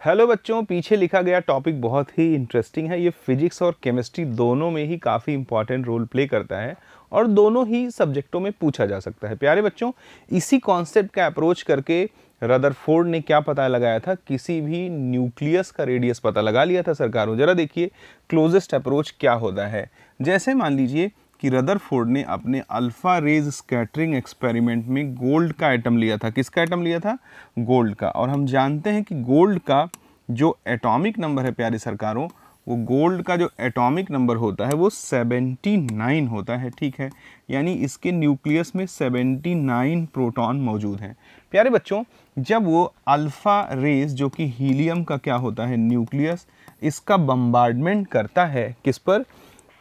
Hello बच्चों, पीछे लिखा गया टॉपिक बहुत ही इंटरेस्टिंग है। ये फिजिक्स और केमिस्ट्री दोनों में ही काफ़ी इंपॉर्टेंट रोल प्ले करता है और दोनों ही सब्जेक्टों में पूछा जा सकता है। प्यारे बच्चों, इसी कॉन्सेप्ट का अप्रोच करके रदरफोर्ड ने क्या पता लगाया था, किसी भी न्यूक्लियस का रेडियस पता लगा लिया था सरकारों। जरा देखिए क्लोजेस्ट अप्रोच क्या होता है। जैसे मान लीजिए कि रदरफोर्ड ने अपने अल्फा रेज स्कैटरिंग एक्सपेरिमेंट में गोल्ड का एटम लिया था। किसका एटम लिया था? गोल्ड का। और हम जानते हैं कि गोल्ड का जो एटॉमिक नंबर है प्यारे सरकारों, वो गोल्ड का जो एटॉमिक नंबर होता है वो 79 होता है। ठीक है, यानी इसके न्यूक्लियस में 79 प्रोटॉन मौजूद हैं। प्यारे बच्चों, जब वो अल्फ़ा रेज जो कि हीलियम का क्या होता है न्यूक्लियस, इसका बम्बार्डमेंट करता है किस पर?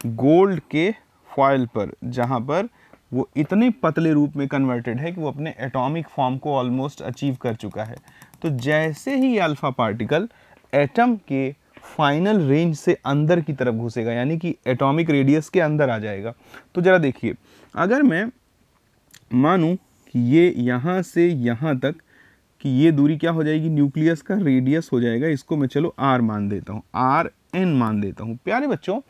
गोल्ड के फॉयल पर, जहाँ पर वो इतने पतले रूप में कन्वर्टेड है कि वो अपने एटॉमिक फॉर्म को ऑलमोस्ट अचीव कर चुका है। तो जैसे ही अल्फा पार्टिकल एटम के फाइनल रेंज से अंदर की तरफ घुसेगा, यानी कि एटॉमिक रेडियस के अंदर आ जाएगा, तो ज़रा देखिए, अगर मैं मानूं कि ये यहाँ से यहाँ तक कि ये दूरी क्या हो जाएगी? न्यूक्लियस का रेडियस हो जाएगा। इसको मैं चलो r मान देता हूँ, Rn मान देता हूँ। प्यारे बच्चों,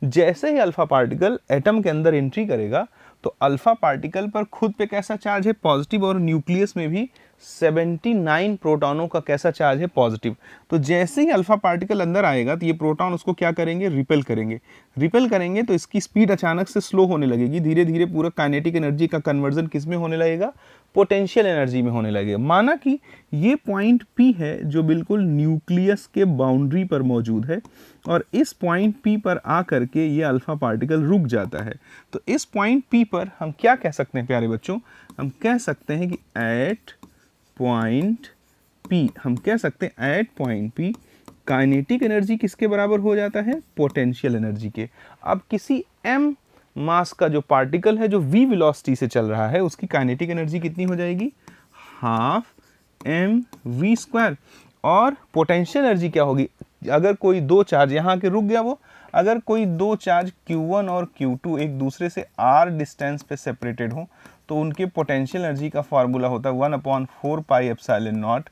जैसे ही अल्फा पार्टिकल एटम के अंदर एंट्री करेगा तो अल्फा पार्टिकल पर खुद पे कैसा चार्ज है? पॉजिटिव। और न्यूक्लियस में भी 79 प्रोटॉनों का कैसा चार्ज है? पॉजिटिव। तो जैसे ही अल्फा पार्टिकल अंदर आएगा तो ये प्रोटॉन उसको क्या करेंगे? रिपेल करेंगे। रिपेल करेंगे तो इसकी स्पीड अचानक से स्लो होने लगेगी। धीरे धीरे पूरा काइनेटिक एनर्जी का कन्वर्जन किस में होने लगेगा? पोटेंशियल एनर्जी में होने लगेगा। माना कि ये पॉइंट P है जो बिल्कुल न्यूक्लियस के बाउंड्री पर मौजूद है, और इस पॉइंट P पर आकर के ये अल्फा पार्टिकल रुक जाता है। तो इस पॉइंट P पर हम क्या कह सकते हैं प्यारे बच्चों? हम कह सकते हैं कि एट पॉइंट P, हम कह सकते हैं at point P kinetic energy किसके बराबर हो जाता है? पोटेंशियल एनर्जी के। अब किसी m मास का जो पार्टिकल है जो v वेलोसिटी से चल रहा है, उसकी काइनेटिक एनर्जी कितनी हो जाएगी? Half mv²। और पोटेंशियल एनर्जी क्या होगी? अगर कोई दो चार्ज यहाँ के रुक गया, वो अगर कोई दो चार्ज Q1 और Q2 एक दूसरे से r डिस्टेंस पे सेपरेटेड हो तो उनके पोटेंशियल एनर्जी का फार्मूला होता है 1/4 pi epsilon not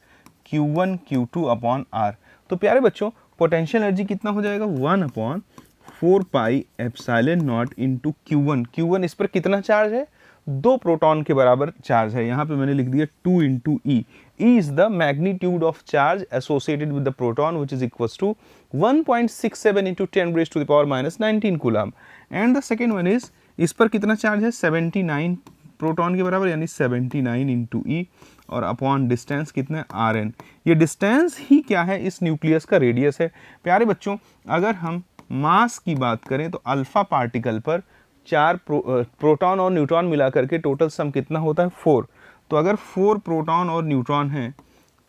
Q1 Q2 upon r। तो प्यारे बच्चों, पोटेंशियल एनर्जी कितना हो जाएगा? 1/4 pi epsilon not into Q1। इस पर कितना चार्ज है? दो प्रोटॉन के बराबर चार्ज है। यहाँ पे मैंने लिख दिया 2 into E. E is the magnitude of charge associated with the proton which is equals to 1.67 into 10 raise to the power -19 coulomb. And the second one is, इस पर कितना चार्ज है? 79 प्रोटॉन के बराबर, यानी 79 इंटू ई, और अपॉन डिस्टेंस कितना है? Rn। ये डिस्टेंस ही क्या है? इस न्यूक्लियस का रेडियस है। प्यारे बच्चों, अगर हम मास की बात करें तो अल्फा पार्टिकल पर चार प्रोटॉन और न्यूट्रॉन मिलाकर के टोटल सम कितना होता है? 4। तो अगर 4 प्रोटॉन और न्यूट्रॉन हैं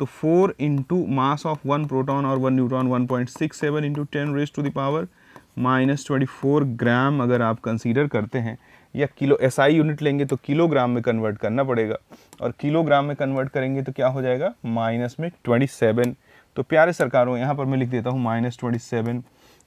तो 4 इंटू मास ऑफ 1 प्रोटॉन और 1 neutron 1.67 into 10 raise to the power -24 gram अगर आप कंसीडर करते हैं, या किलो SI यूनिट लेंगे तो किलोग्राम में कन्वर्ट करना पड़ेगा, और किलोग्राम में कन्वर्ट करेंगे तो क्या हो जाएगा? -27। तो प्यारे सरकारों, यहाँ पर मैं लिख देता हूँ -27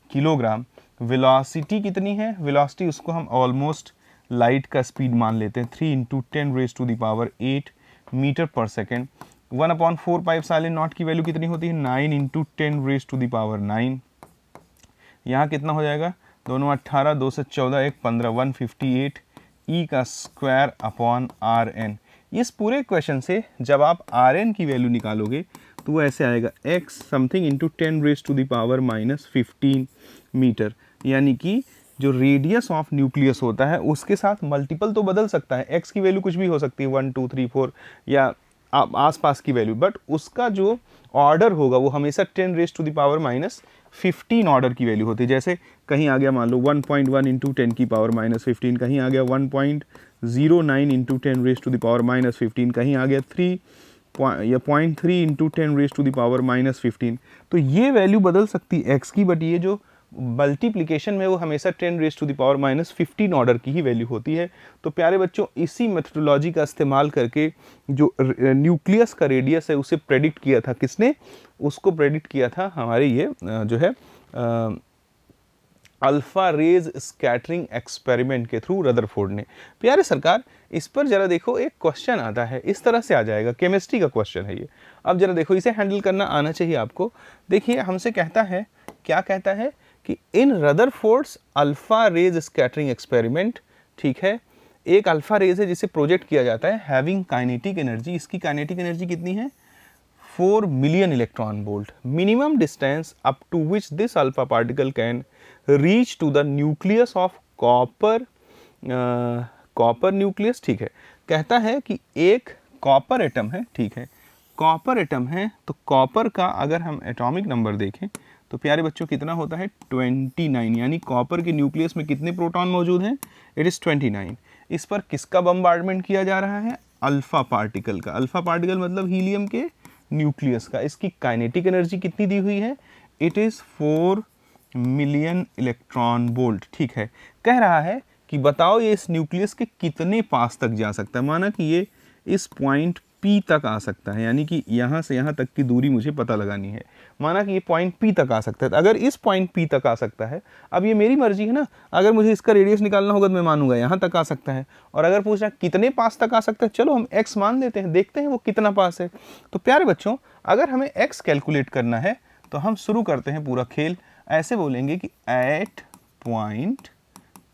किलोग्राम। वेलोसिटी कितनी है? वेलोसिटी उसको हम ऑलमोस्ट लाइट का स्पीड मान लेते हैं, 3 into 10 raise to the power 8 metre per second. 1/4 pi epsilon naught की वैल्यू कितनी होती है? 9 into 10 raise to the power 9। यहाँ कितना हो जाएगा? दोनों 18, 2 से 14, 1 15, 158 ई का स्क्वायर अपॉन Rn। इस पूरे क्वेश्चन से जब आप Rn की वैल्यू निकालोगे तो वो ऐसे आएगा x something into 10 raise to the power -15 metre. यानी कि जो रेडियस ऑफ न्यूक्लियस होता है उसके साथ मल्टीपल तो बदल सकता है, x की वैल्यू कुछ भी हो सकती है, 1 2 3 4 या आसपास की वैल्यू, बट उसका जो ऑर्डर होगा वो हमेशा 10 raise to the power -15 order की वैल्यू होती है। जैसे कहीं आ गया मान लो 1.1 इंटू 10 की पावर -15, कहीं आ गया 1.09 into 10 raise to the power -15, कहीं आ गया 3 या 0.3 into 10 raise to the power -15। तो ये वैल्यू बदल सकती है x की, बट ये जो मल्टीप्लिकेशन में वो हमेशा 10 raise to the power -15 order की ही वैल्यू होती है। तो प्यारे बच्चों, इसी मेथडोलॉजी का इस्तेमाल करके जो न्यूक्लियस का रेडियस है उसे प्रेडिक्ट किया था किसने? उसको प्रेडिक्ट किया था हमारे ये जो है अल्फा रेज स्कैटरिंग एक्सपेरिमेंट के थ्रू रदरफोर्ड ने। प्यारे सरकार, इस पर जरा देखो एक क्वेश्चन आता है, इस तरह से आ जाएगा, केमिस्ट्री का क्वेश्चन है ये। अब जरा देखो, इसे हैंडल करना आना चाहिए आपको। देखिए हमसे कहता है, क्या कहता है कि in Rutherford's alpha rays scattering experiment, ठीक है, एक अल्फा रेज है जिसे प्रोजेक्ट किया जाता है, हैविंग काइनेटिक एनर्जी, इसकी काइनेटिक एनर्जी कितनी है, 4 million electron volt, minimum distance up to which this alpha particle can reach to the nucleus of copper, copper nucleus, ठीक है। कहता है कि एक कॉपर एटम है, ठीक है, कॉपर एटम है, तो कॉपर का अगर हम एटॉमिक नंबर देखें तो प्यारे बच्चों कितना होता है, 29, यानी कॉपर के न्यूक्लियस में कितने प्रोटॉन मौजूद हैं, इट इज़ 29। इस पर किसका बम्बार्डमेंट किया जा रहा है, अल्फा पार्टिकल का। अल्फा पार्टिकल मतलब हीलियम के न्यूक्लियस का। इसकी काइनेटिक एनर्जी कितनी दी हुई है, it is 4 million electron volt, ठीक है। कह रहा है कि बताओ ये इस न्यूक्लियस के कितने पास तक जा सकता है। माना कि ये इस पॉइंट P तक आ सकता है, यानी कि यहाँ से यहाँ तक की दूरी मुझे पता लगानी है। माना कि ये पॉइंट P तक आ सकता है, तो अगर इस पॉइंट P तक आ सकता है, अब ये मेरी मर्जी है ना, अगर मुझे इसका रेडियस निकालना होगा तो मैं मानूंगा यहाँ तक आ सकता है। और अगर पूछ रहा कितने पास तक आ सकता है, चलो हम x मान देते हैं, देखते हैं वो कितना पास है। तो प्यारे बच्चों, अगर हमें x कैलकुलेट करना है तो हम शुरू करते हैं पूरा खेल। ऐसे बोलेंगे कि एट पॉइंट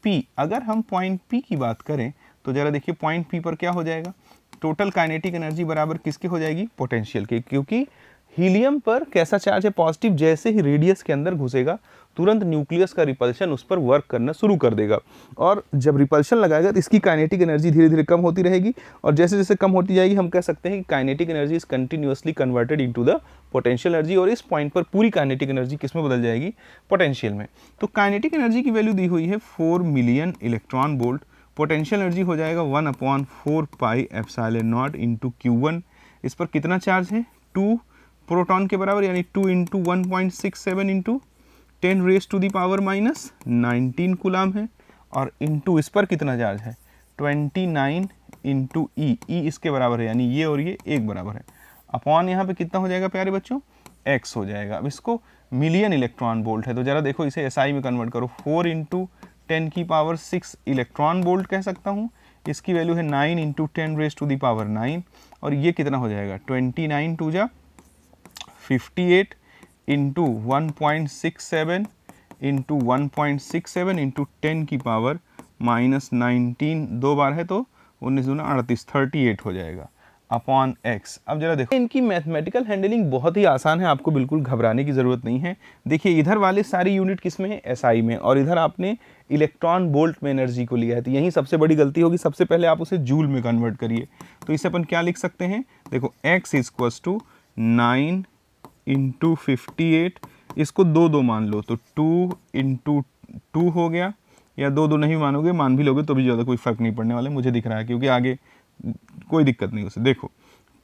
P, अगर हम पॉइंट P की बात करें तो जरा देखिए पॉइंट P पर क्या हो जाएगा, टोटल काइनेटिक एनर्जी बराबर किसकी हो जाएगी, पोटेंशियल की, क्योंकि हीलियम पर कैसा चार्ज है, पॉजिटिव। जैसे ही रेडियस के अंदर घुसेगा तुरंत न्यूक्लियस का रिपल्शन उस पर वर्क करना शुरू कर देगा, और जब रिपल्शन लगाएगा तो इसकी काइनेटिक एनर्जी धीरे धीरे कम होती रहेगी, और जैसे जैसे कम होती जाएगी हम कह सकते हैं कि kinetic energy is continuously converted into the potential energy, और इस पॉइंट पर पूरी काइनेटिक एनर्जी किस में बदल जाएगी, पोटेंशियल में। तो काइनेटिक एनर्जी की वैल्यू दी हुई है 4 million electron volt, potential energy हो जाएगा 1/4 pi epsilon not into Q1। इस पर कितना चार्ज है, 2 प्रोटॉन के बराबर, यानी 2 into 1.67 into 10 raise to the power minus 19 coulomb है, और इंटू इस पर कितना चार्ज है, 29 इंटू ई, इसके बराबर है, यानी ये और ये एक बराबर है, अपॉन यहाँ पे कितना हो जाएगा प्यारे बच्चों, x हो जाएगा। अब इसको मिलियन इलेक्ट्रॉन वोल्ट है, तो जरा देखो इसे SI में कन्वर्ट करो, 4 इंटू 10 की पावर 6 इलेक्ट्रॉन वोल्ट कह सकता हूँ। इसकी वैल्यू है 9 into 10 raise to the power 9, और ये कितना हो जाएगा, 29 टू जा 58 इंटू 1.67 इंटू 1.67 इंटू 10 की पावर माइनस 19, 2 बार है तो 19 दूना 38, 38 हो जाएगा अपॉन x। अब जरा देखो, इनकी मैथमेटिकल हैंडलिंग बहुत ही आसान है, आपको बिल्कुल घबराने की ज़रूरत नहीं है। देखिए इधर वाले सारी यूनिट किस में है, SI में, और इधर आपने इलेक्ट्रॉन वोल्ट में एनर्जी को लिया है, तो यही सबसे बड़ी गलती होगी। सबसे पहले आप उसे जूल में कन्वर्ट करिए। तो इसे अपन क्या लिख सकते हैं, देखो x इक्वल्स टू 9 इंटू 58, इसको 2 मान लो, तो 2 इंटू 2 हो गया, या 2 नहीं मानोगे, मान भी लोगे तो भी ज़्यादा कोई फ़र्क नहीं पड़ने वाला, मुझे दिख रहा है, क्योंकि आगे कोई दिक्कत नहीं उसे। देखो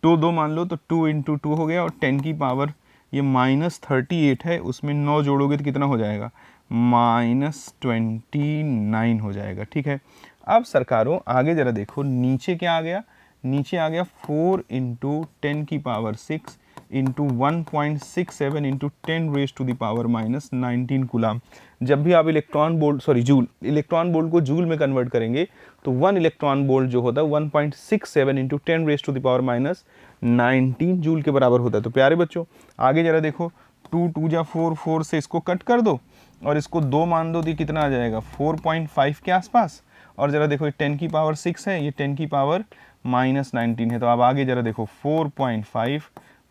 2 मान लो तो 2 इंटू 2 हो गया, और 10 की पावर ये -38 है, उसमें 9 जोड़ोगे तो कितना हो जाएगा, -29 हो जाएगा, ठीक है। अब सरकारों आगे जरा देखो, नीचे क्या आ गया, नीचे आ गया 4 इंटू 10 की power 6 into 1.67 into 10 raise to the power minus 19 coulomb. जब भी आप electron volt, sorry joule, electron volt को जूल में कन्वर्ट करेंगे तो 1 इलेक्ट्रॉन वोल्ट जो होता है 1.67 into 10 raise to the power minus 19 joule के बराबर होता है। तो प्यारे बच्चों आगे जरा देखो, 2 2 जा 4, 4 से इसको कट कर दो और इसको 2 मान दो तो कितना आ जाएगा 4.5 के आसपास। और जरा देखो ये 10 की पावर 6 है, ये 10 की पावर माइनस 19 है। तो अब आगे जरा देखो 4.5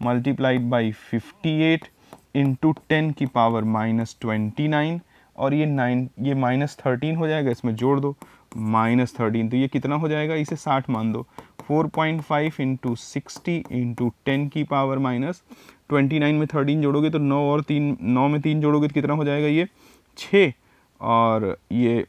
मल्टीप्लाइड बाई 58 इंटू 10 की पावर माइनस 29, और ये -13 हो जाएगा, इसमें जोड़ दो -13, तो ये कितना हो जाएगा, इसे 60 मान दो। 4.5 इंटू 60 इंटू 10 की पावर माइनस 29 में 13 जोड़ोगे तो 9 और 3, 9 में 3 जोड़ोगे तो कितना हो जाएगा, ये 6, और ये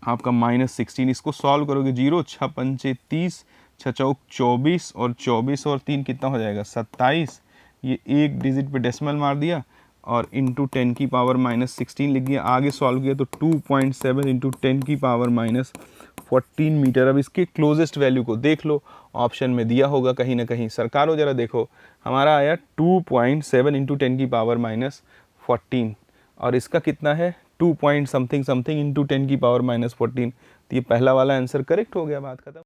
आपका -16। इसको सॉल्व करोगे 0 6 पंचे 30, 6 चौक 24, और 24 और 3 कितना हो जाएगा 27। ये एक डिजिट पे डेसिमल मार दिया और इंटू 10 की पावर -16 लिख दिया। आगे सॉल्व किया तो 2.7 इंटू 10 की पावर -14 मीटर। अब इसके क्लोजेस्ट वैल्यू को देख लो, ऑप्शन में दिया होगा कहीं ना कहीं। सरकारों जरा देखो, हमारा आया 2.7 इंटू 10 की पावर -14, और इसका कितना है 2 पॉइंट समथिंग समथिंग इंटू 10 की पावर -14। तो ये पहला वाला आंसर करेक्ट हो गया, बात खत्म।